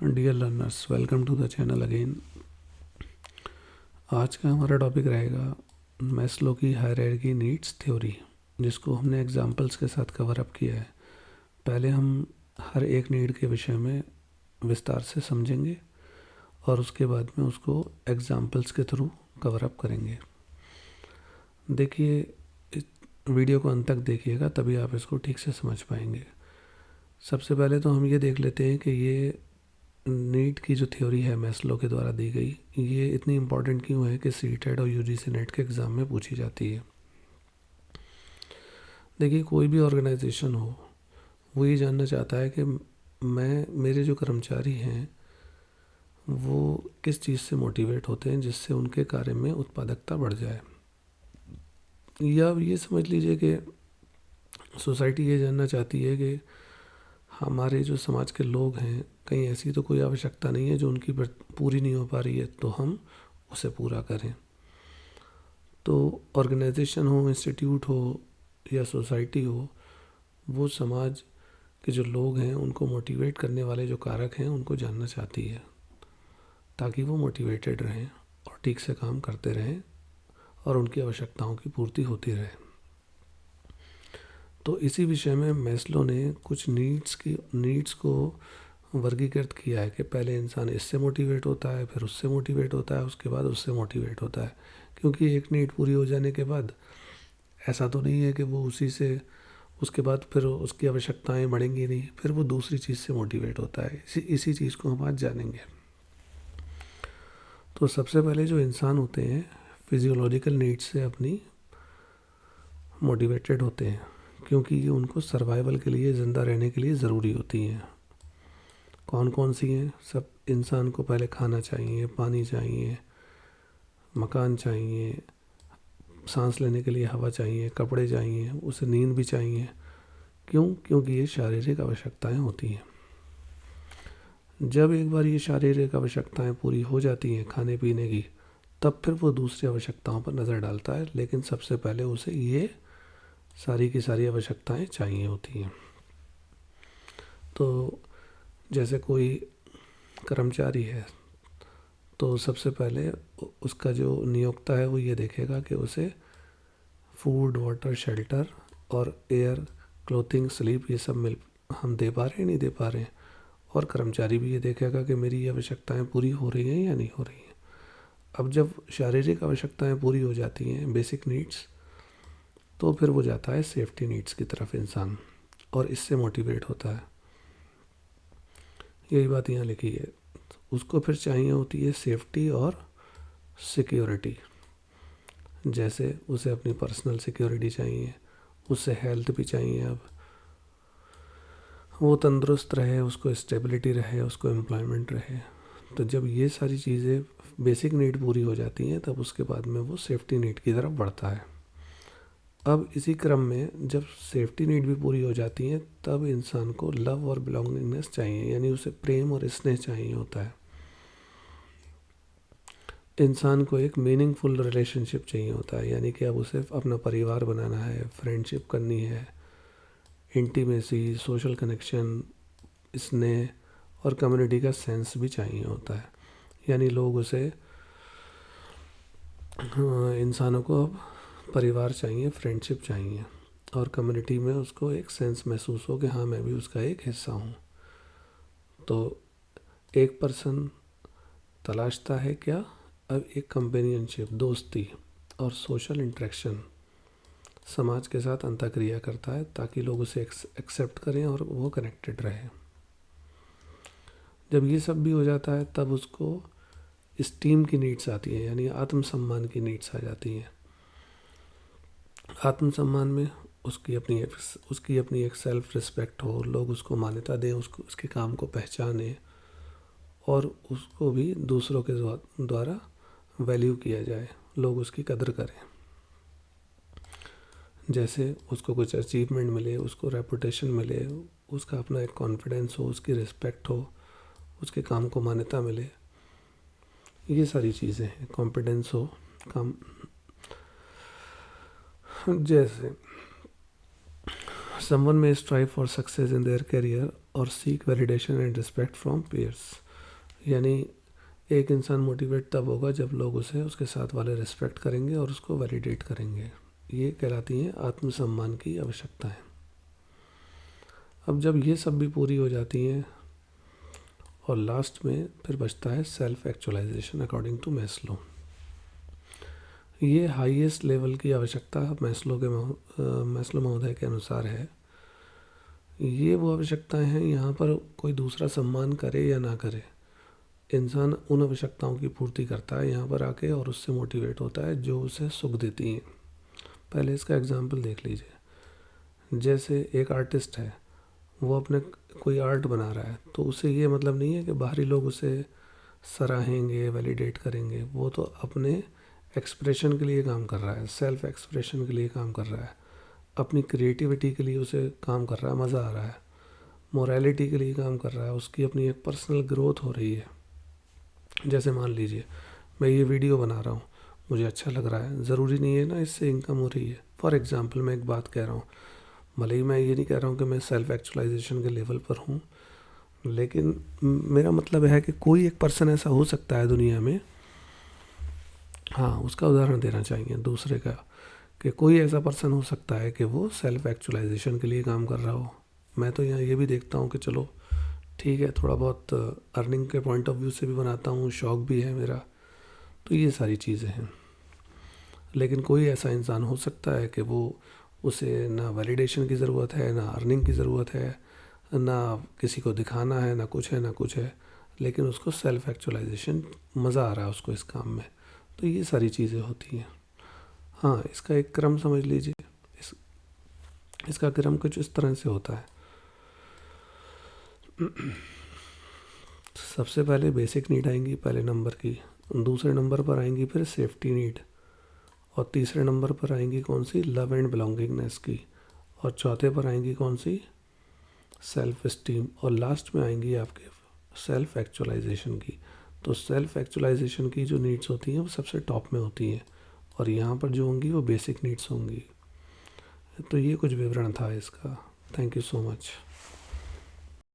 Dear learners, welcome to the channel again. आज का हमारा टॉपिक रहेगा मैस्लो की हायरार्की नीड्स थ्योरी, जिसको हमने एग्जांपल्स के साथ कवर अप किया है। पहले हम हर एक नीड के विषय में विस्तार से समझेंगे और उसके बाद में उसको एग्जांपल्स के थ्रू कवर अप करेंगे। देखिए, इस वीडियो को अंत तक देखिएगा, तभी आप इसको ठीक से समझ पाएंगे। सबसे पहले तो हम ये देख लेते हैं कि ये नीट की जो थ्योरी है मैस्लो के द्वारा दी गई, ये इतनी इम्पॉर्टेंट क्यों है कि सीटेट और यूजीसी नेट के एग्ज़ाम में पूछी जाती है। देखिए, कोई भी ऑर्गेनाइजेशन हो, वो ये जानना चाहता है कि मेरे जो कर्मचारी हैं वो किस चीज़ से मोटिवेट होते हैं जिससे उनके कार्य में उत्पादकता बढ़ जाए। या ये समझ लीजिए कि सोसाइटी ये जानना चाहती है कि हमारे जो समाज के लोग हैं, कहीं ऐसी तो कोई आवश्यकता नहीं है जो उनकी पूरी नहीं हो पा रही है, तो हम उसे पूरा करें। तो ऑर्गेनाइजेशन हो, इंस्टीट्यूट हो या सोसाइटी हो, वो समाज के जो लोग हैं उनको मोटिवेट करने वाले जो कारक हैं उनको जानना चाहती है, ताकि वो मोटिवेटेड रहें और ठीक से काम करते रहें और उनकी आवश्यकताओं की पूर्ति होती रहे। तो इसी विषय में मैस्लो ने कुछ नीड्स को वर्गीकृत किया है कि पहले इंसान इससे मोटिवेट होता है, फिर उससे मोटिवेट होता है, उसके बाद उससे मोटिवेट होता है। क्योंकि एक नीड पूरी हो जाने के बाद ऐसा तो नहीं है कि वो उसके बाद फिर उसकी आवश्यकताएं बढ़ेंगी नहीं, फिर वो दूसरी चीज़ से मोटिवेट होता है। इसी चीज़ को हम आज जानेंगे। तो सबसे पहले जो इंसान होते हैं फिजियोलॉजिकल नीड्स से अपनी मोटिवेटेड होते हैं, क्योंकि ये उनको सर्वाइवल के लिए, ज़िंदा रहने के लिए ज़रूरी होती हैं। कौन कौन सी हैं? सब इंसान को पहले खाना चाहिए, पानी चाहिए, मकान चाहिए, सांस लेने के लिए हवा चाहिए, कपड़े चाहिए, उसे नींद भी चाहिए। क्यों? क्योंकि ये शारीरिक आवश्यकताएं होती हैं। जब एक बार ये शारीरिक आवश्यकताएं पूरी हो जाती हैं खाने पीने की, तब फिर वो दूसरी आवश्यकताओं पर नज़र डालता है, लेकिन सबसे पहले उसे ये सारी की सारी आवश्यकताएं चाहिए होती हैं। तो जैसे कोई कर्मचारी है, तो सबसे पहले उसका जो नियोक्ता है वो ये देखेगा कि उसे फूड, वाटर, शेल्टर और एयर, क्लोथिंग, स्लीप, ये सब हम दे पा रहे हैं, नहीं दे पा रहे हैं। और कर्मचारी भी ये देखेगा कि मेरी ये आवश्यकताएं पूरी हो रही हैं या नहीं हो रही हैं। अब जब शारीरिक आवश्यकताएं पूरी हो जाती हैं, बेसिक नीड्स, तो फिर वो जाता है सेफ्टी नीड्स की तरफ इंसान, और इससे मोटिवेट होता है। यही बात यहाँ लिखी है। उसको फिर चाहिए होती है सेफ्टी और सिक्योरिटी। जैसे उसे अपनी पर्सनल सिक्योरिटी चाहिए, उससे हेल्थ भी चाहिए। अब वो तंदुरुस्त रहे, उसको स्टेबिलिटी रहे, उसको एम्प्लॉयमेंट रहे। तो जब ये सारी चीज़ें, बेसिक नीड पूरी हो जाती हैं, तब उसके बाद में वो सेफ्टी नीड की तरफ बढ़ता है। अब इसी क्रम में जब सेफ्टी नीड भी पूरी हो जाती हैं, तब इंसान को लव और बिलोंगिंगनेस चाहिए, यानी उसे प्रेम और स्नेह चाहिए होता है। इंसान को एक मीनिंगफुल रिलेशनशिप चाहिए होता है, यानी कि अब उसे अपना परिवार बनाना है, फ्रेंडशिप करनी है, इंटीमेसी, सोशल कनेक्शन, स्नेह और कम्युनिटी का सेंस भी चाहिए होता है। यानी लोग उसे, इंसानों को अब परिवार चाहिए, फ्रेंडशिप चाहिए, और कम्युनिटी में उसको एक सेंस महसूस हो कि हाँ, मैं भी उसका एक हिस्सा हूँ। तो एक पर्सन तलाशता है क्या? अब एक कंपेनियनशिप, दोस्ती और सोशल इंटरेक्शन, समाज के साथ अंतःक्रिया करता है ताकि लोग उसे एक्सेप्ट करें और वो कनेक्टेड रहे। जब ये सब भी हो जाता है, तब उसको स्टीम की नीड्स आती हैं, यानी आत्मसम्मान की नीड्स आ जाती हैं। आत्मसम्मान में उसकी अपनी एक सेल्फ रिस्पेक्ट हो, लोग उसको मान्यता दें, उसके काम को पहचानें, और उसको भी दूसरों के द्वारा वैल्यू किया जाए, लोग उसकी कदर करें। जैसे उसको कुछ अचीवमेंट मिले, उसको रेपुटेशन मिले, उसका अपना एक कॉन्फिडेंस हो, उसकी रिस्पेक्ट हो, उसके काम को मान्यता मिले। ये सारी चीज़ें हैं, कॉन्फिडेंस हो काम। जैसे someone may strive for success in their career or seek validation and respect from peers. यानी एक इंसान मोटिवेट तब होगा जब लोग उसे उसके साथ वाले रिस्पेक्ट करेंगे और उसको वैलिडेट करेंगे। ये कहलाती हैं आत्मसम्मान की आवश्यकताएं। अब जब ये सब भी पूरी हो जाती हैं और लास्ट में फिर बचता है self actualization according to Maslow. ये हाईएस्ट लेवल की आवश्यकता मैस्लो महोदय के अनुसार है। ये वो आवश्यकताएं हैं, यहाँ पर कोई दूसरा सम्मान करे या ना करे, इंसान उन आवश्यकताओं की पूर्ति करता है यहाँ पर आके और उससे मोटिवेट होता है जो उसे सुख देती हैं। पहले इसका एग्जाम्पल देख लीजिए। जैसे एक आर्टिस्ट है, वो अपने कोई आर्ट बना रहा है, तो उसे ये मतलब नहीं है कि बाहरी लोग उसे सराहेंगे, वैलिडेट करेंगे। वो तो अपने एक्सप्रेशन के लिए काम कर रहा है, सेल्फ एक्सप्रेशन के लिए काम कर रहा है, अपनी क्रिएटिविटी के लिए उसे काम कर रहा है, मज़ा आ रहा है, मोरालिटी के लिए काम कर रहा है, उसकी अपनी एक पर्सनल ग्रोथ हो रही है। जैसे मान लीजिए मैं ये वीडियो बना रहा हूँ, मुझे अच्छा लग रहा है, ज़रूरी नहीं है ना इससे इनकम हो रही है। फॉर एग्ज़ाम्पल मैं एक बात कह रहा हूँ, भले ही मैं ये नहीं कह रहा हूँ कि मैं सेल्फ एक्चुअलाइजेशन के लेवल पर हूँ, लेकिन मेरा मतलब है कि कोई एक पर्सन ऐसा हो सकता है दुनिया में, हाँ उसका उदाहरण देना चाहिए दूसरे का, कि कोई ऐसा पर्सन हो सकता है कि वो सेल्फ एक्चुअलाइजेशन के लिए काम कर रहा हो। मैं तो यहाँ ये भी देखता हूँ कि चलो ठीक है, थोड़ा बहुत अर्निंग के पॉइंट ऑफ व्यू से भी बनाता हूँ, शौक भी है मेरा, तो ये सारी चीज़ें हैं। लेकिन कोई ऐसा इंसान हो सकता है कि वो उसे ना वैलिडेशन की ज़रूरत है, ना अर्निंग की ज़रूरत है, ना किसी को दिखाना है, ना कुछ है ना कुछ है, लेकिन उसको सेल्फ एक्चुअलाइजेशन, मज़ा आ रहा है उसको इस काम में। तो ये सारी चीज़ें होती हैं। हाँ, इसका एक क्रम समझ लीजिए। इस इसका क्रम कुछ इस तरह से होता है। सबसे पहले बेसिक नीड आएंगी पहले नंबर की, दूसरे नंबर पर आएंगी फिर सेफ्टी नीड, और तीसरे नंबर पर आएंगी कौन सी, लव एंड बिलोंगिंगनेस की, और चौथे पर आएंगी कौन सी, सेल्फ इस्टीम, और लास्ट में आएंगी आपके सेल्फ एक्चुअलाइजेशन की। तो सेल्फ एक्चुअलाइजेशन की जो नीड्स होती हैं वो सबसे टॉप में होती हैं, और यहाँ पर जो होंगी वो बेसिक नीड्स होंगी। तो ये कुछ विवरण था इसका। Thank you so much.